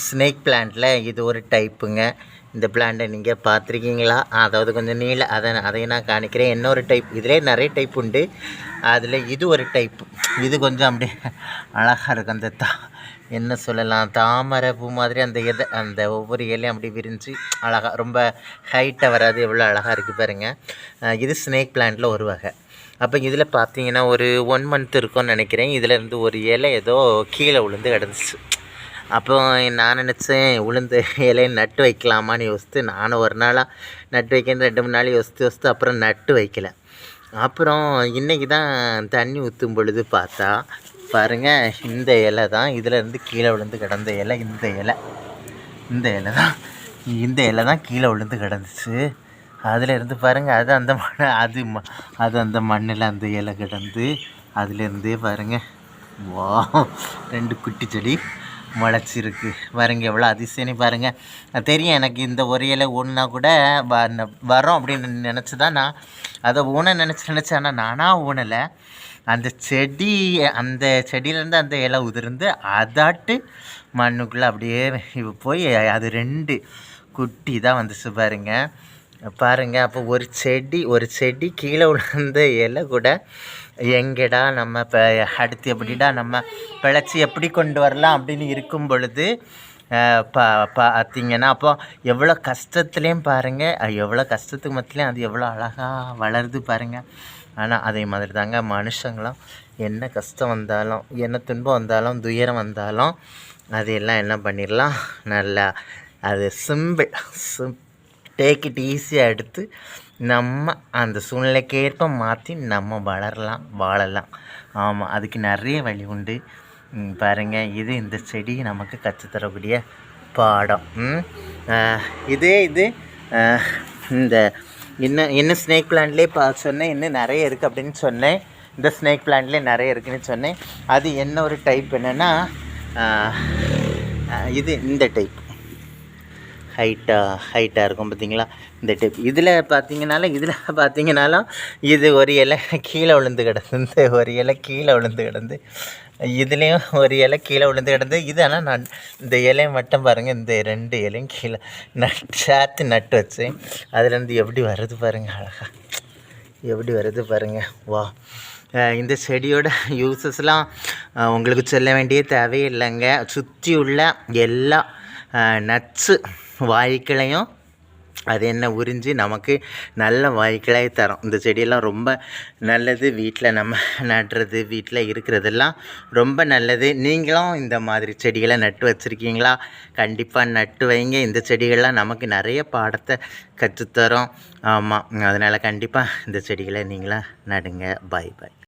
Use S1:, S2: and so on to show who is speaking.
S1: Snake பிளான்ட்டில் இது ஒரு டைப்புங்க. இந்த பிளான்ட்டை நீங்கள் பார்த்துருக்கீங்களா? அதாவது கொஞ்சம் அதையும் நான் காணிக்கிறேன். இன்னொரு டைப், இதிலே நிறைய டைப் உண்டு. அதில் இது ஒரு டைப்பு. இது கொஞ்சம் அப்படியே அழகாக இருக்கும். அந்த என்ன சொல்லலாம், தாமரை பூ மாதிரி அந்த ஒவ்வொரு இலையும் அப்படி விரிஞ்சு அழகாக, ரொம்ப ஹைட்டாக வராது, எவ்வளோ அழகாக இருக்குது பாருங்கள். இது ஸ்னேக் பிளான்ட்டில் ஒரு வகை. அப்போ இதில் பார்த்தீங்கன்னா ஒரு 1 மந்த் இருக்கும்னு நினைக்கிறேன். இதிலேருந்து ஒரு இலை ஏதோ கீழே விழுந்து கிடந்துச்சு. அப்போ நான் நினச்சேன், உளுந்து இலையை நட்டு வைக்கலாமான்னு யோசித்து, நானும் ஒரு நாளாக நட்டு வைக்கிறேன்னு 2-3 நாள் யோசித்து அப்புறம் நட்டு வைக்கல. அப்புறம் இன்றைக்கி தான் தண்ணி ஊற்றும் பொழுது பார்த்தா பாருங்கள், இந்த இலை தான் இதிலேருந்து கீழே விழுந்து கிடந்த இலை. இந்த இலை தான் கீழே விழுந்து கிடந்துச்சு. அதில் இருந்து பாருங்கள், அது அந்த மண்ணில் அந்த இலை கிடந்து அதுலேருந்தே பாருங்கள், வா 2 குட்டி செடி முளைச்சிருக்கு பாருங்கள். எவ்வளோ அதிசயம்னு பாருங்கள். தெரியும் எனக்கு, இந்த ஒரு இலை ஒன்றா கூட வரோம் அப்படின்னு நினச்சி தான் நான் அதை நினச்சேன். ஆனால் நானாக ஊனலை. அந்த செடியிலேருந்து அந்த இலை உதிர்ந்து அதாட்டு மண்ணுக்குள்ளே அப்படியே போய் அது 2 குட்டி தான் வந்துச்சு பாருங்கள். அப்போ ஒரு செடி கீழே விழுந்த இலை கூட எங்கடா நம்ம இப்போ அடுத்து எப்படிடா நம்ம பிழைச்சி எப்படி கொண்டு வரலாம் அப்படின்னு இருக்கும் பொழுது பார்த்தீங்கன்னா, அப்போ எவ்வளோ கஷ்டத்துலேயும் பாருங்கள், எவ்வளோ கஷ்டத்துக்கு மத்தியிலையும் அது எவ்வளோ அழகாக வளருது பாருங்கள். ஆனால் அதே மாதிரி தாங்க மனுஷங்களும், என்ன கஷ்டம் வந்தாலும், என்ன துன்பம் வந்தாலும், துயரம் வந்தாலும், அதையெல்லாம் என்ன பண்ணிடலாம், நல்லா அது டேக் இட் ஈஸியாக எடுத்து நம்ம அந்த சூழ்நிலைக்கேற்ப மாற்றி நம்ம வாழலாம். ஆமாம், அதுக்கு நிறைய வழி உண்டு பாருங்கள். இது இந்த செடி நமக்கு கற்றுத்தரக்கூடிய பாடம். இது இந்த இன்னும் ஸ்னேக் பிளான்ட்லேயே சொன்னேன், இன்னும் நிறைய இருக்குது அப்படின்னு சொன்னேன். இந்த ஸ்னேக் பிளான்ட்லேயே நிறைய இருக்குதுன்னு சொன்னேன். அது என்ன ஒரு டைப் என்னென்னா, இந்த டைப் ஹைட்டாக இருக்கும் பார்த்தீங்களா, இந்த டைப். இதில் பார்த்தீங்கன்னாலும் இது ஒரு இலை கீழே விழுந்து கிடந்து, இதுலேயும் ஒரு இலை கீழே விழுந்து கிடந்து. இது ஆனால் நான் இந்த இலையை மட்டும் பாருங்கள், இந்த 2 இலையும் கீழே சேர்த்து நட்டு வச்சேன். அதுலேருந்து எப்படி வருது பாருங்கள், அழகாக எப்படி வருது பாருங்கள். வா, இந்த செடியோட யூசஸ்லாம் உங்களுக்கு சொல்ல வேண்டிய தேவையில்லைங்க. சுற்றி உள்ள எல்லா நட்ஸு வாய்க்களையும் அது என்ன உறிஞ்சி நமக்கு நல்ல வாய்க்களாய் தரும். இந்த செடியெல்லாம் ரொம்ப நல்லது. வீட்டில் நம்ம நடுறது, வீட்டில் இருக்கிறதெல்லாம் ரொம்ப நல்லது. நீங்களும் இந்த மாதிரி செடிகளை நட்டு வச்சுருக்கீங்களா? கண்டிப்பாக நட்டு வைங்க. இந்த செடிகள்லாம் நமக்கு நிறைய பாடத்தை கற்றுத்தரும். ஆமாம், அதனால் கண்டிப்பாக இந்த செடிகளை நீங்களாம் நடுங்க. பாய்.